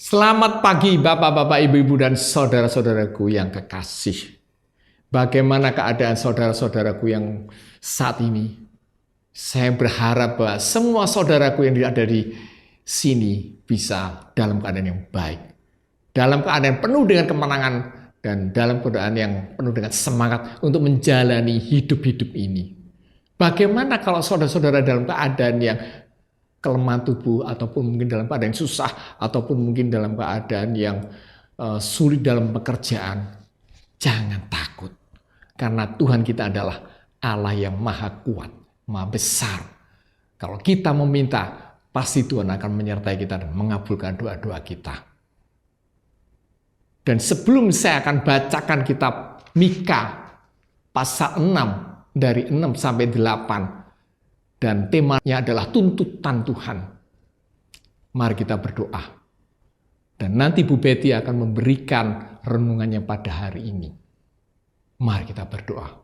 Selamat pagi Bapak-bapak, Ibu-ibu, dan saudara-saudaraku yang kekasih. Bagaimana keadaan saudara-saudaraku yang saat ini? Saya berharap bahwa semua saudaraku yang ada di sini bisa dalam keadaan yang baik. Dalam keadaan penuh dengan kemenangan dan dalam keadaan yang penuh dengan semangat untuk menjalani hidup-hidup ini. Bagaimana kalau saudara-saudara dalam keadaan yang kelemahan tubuh, ataupun mungkin dalam keadaan yang susah, ataupun mungkin dalam keadaan yang sulit dalam pekerjaan? Jangan takut, karena Tuhan kita adalah Allah yang maha kuat, maha besar. Kalau kita meminta, pasti Tuhan akan menyertai kita dan mengabulkan doa-doa kita. Dan sebelum saya akan bacakan kitab Mika pasal 6 dari 6 sampai 8, dan temanya adalah tuntutan Tuhan. Mari kita berdoa. Dan nanti Bu Betty akan memberikan renungannya pada hari ini. Mari kita berdoa.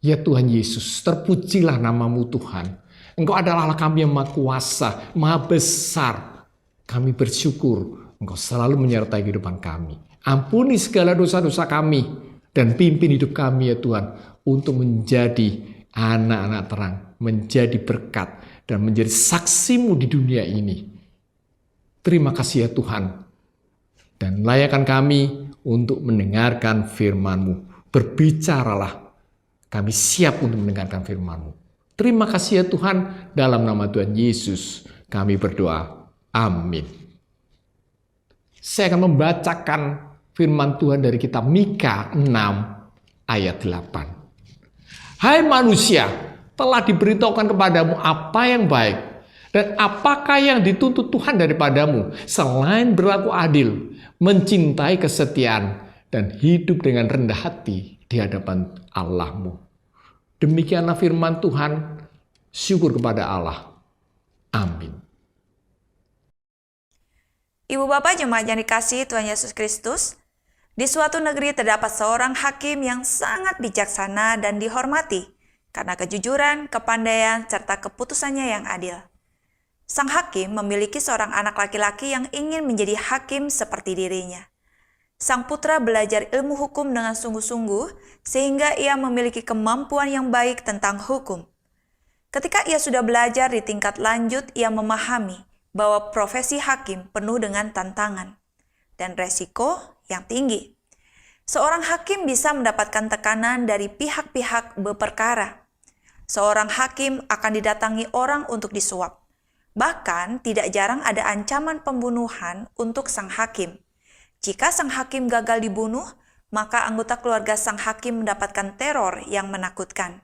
Ya Tuhan Yesus, terpujilah namamu Tuhan. Engkau adalah Allah kami yang maha kuasa, maha besar. Kami bersyukur Engkau selalu menyertai kehidupan kami. Ampuni segala dosa-dosa kami dan pimpin hidup kami ya Tuhan untuk menjadi anak-anak terang, menjadi berkat, dan menjadi saksimu di dunia ini. Terima kasih ya Tuhan. Dan layakkan kami untuk mendengarkan firman-Mu. Berbicaralah, kami siap untuk mendengarkan firman-Mu. Terima kasih ya Tuhan, dalam nama Tuhan Yesus kami berdoa. Amin. Saya akan membacakan firman Tuhan dari kitab Mika 6 ayat 8. Hai manusia, telah diberitahukan kepadamu apa yang baik, dan apakah yang dituntut Tuhan daripadamu, selain berlaku adil, mencintai kesetiaan, dan hidup dengan rendah hati di hadapan Allahmu. Demikianlah firman Tuhan, syukur kepada Allah. Amin. Ibu bapak jemaat yang dikasihi Tuhan Yesus Kristus, di suatu negeri terdapat seorang hakim yang sangat bijaksana dan dihormati karena kejujuran, kepandaian, serta keputusannya yang adil. Sang hakim memiliki seorang anak laki-laki yang ingin menjadi hakim seperti dirinya. Sang putra belajar ilmu hukum dengan sungguh-sungguh sehingga ia memiliki kemampuan yang baik tentang hukum. Ketika ia sudah belajar di tingkat lanjut, ia memahami bahwa profesi hakim penuh dengan tantangan dan resiko yang tinggi. Seorang hakim bisa mendapatkan tekanan dari pihak-pihak berperkara. Seorang hakim akan didatangi orang untuk disuap. Bahkan tidak jarang ada ancaman pembunuhan untuk sang hakim. Jika sang hakim gagal dibunuh, maka anggota keluarga sang hakim mendapatkan teror yang menakutkan.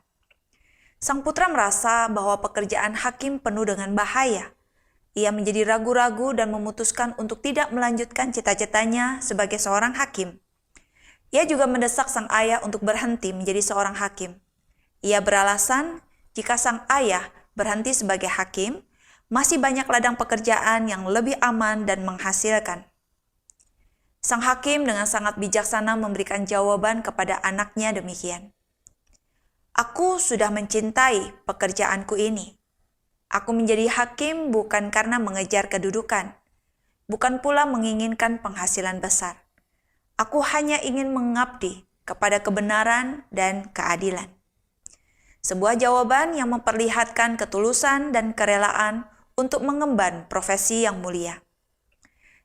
Sang putra merasa bahwa pekerjaan hakim penuh dengan bahaya. Ia menjadi ragu-ragu dan memutuskan untuk tidak melanjutkan cita-citanya sebagai seorang hakim. Ia juga mendesak sang ayah untuk berhenti menjadi seorang hakim. Ia beralasan jika sang ayah berhenti sebagai hakim, masih banyak ladang pekerjaan yang lebih aman dan menghasilkan. Sang hakim dengan sangat bijaksana memberikan jawaban kepada anaknya demikian. Aku sudah mencintai pekerjaanku ini. Aku menjadi hakim bukan karena mengejar kedudukan, bukan pula menginginkan penghasilan besar. Aku hanya ingin mengabdi kepada kebenaran dan keadilan. Sebuah jawaban yang memperlihatkan ketulusan dan kerelaan untuk mengemban profesi yang mulia.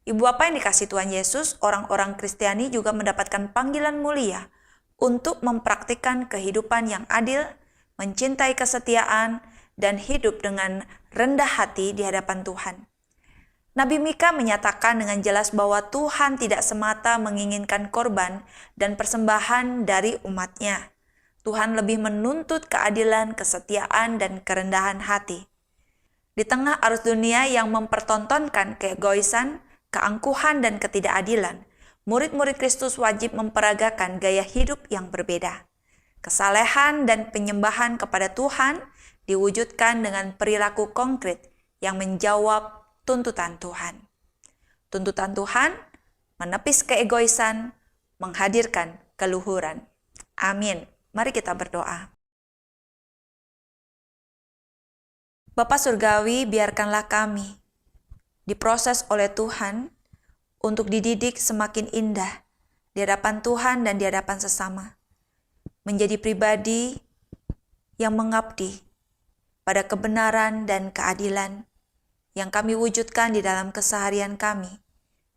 Ibu bapak yang dikasihi Tuhan Yesus, orang-orang Kristiani juga mendapatkan panggilan mulia untuk mempraktikkan kehidupan yang adil, mencintai kesetiaan, dan hidup dengan rendah hati di hadapan Tuhan. Nabi Mika menyatakan dengan jelas bahwa Tuhan tidak semata menginginkan korban dan persembahan dari umatnya. Tuhan lebih menuntut keadilan, kesetiaan, dan kerendahan hati. Di tengah arus dunia yang mempertontonkan keegoisan, keangkuhan, dan ketidakadilan, murid-murid Kristus wajib memperagakan gaya hidup yang berbeda. Kesalehan dan penyembahan kepada Tuhan diwujudkan dengan perilaku konkret yang menjawab tuntutan Tuhan. Tuntutan Tuhan menepis keegoisan, menghadirkan keluhuran. Amin. Mari kita berdoa. Bapa Surgawi, biarkanlah kami diproses oleh Tuhan untuk dididik semakin indah di hadapan Tuhan dan di hadapan sesama. Menjadi pribadi yang mengabdi pada kebenaran dan keadilan yang kami wujudkan di dalam keseharian kami,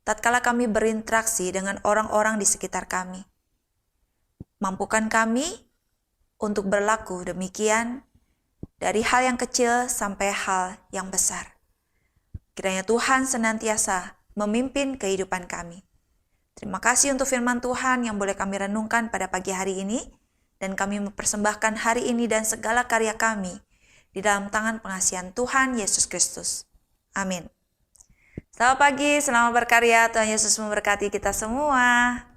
tatkala kami berinteraksi dengan orang-orang di sekitar kami. Mampukan kami untuk berlaku demikian dari hal yang kecil sampai hal yang besar. Kiranya Tuhan senantiasa memimpin kehidupan kami. Terima kasih untuk firman Tuhan yang boleh kami renungkan pada pagi hari ini, dan kami mempersembahkan hari ini dan segala karya kami di dalam tangan pengasihan Tuhan Yesus Kristus. Amin. Selamat pagi, selamat berkarya. Tuhan Yesus memberkati kita semua.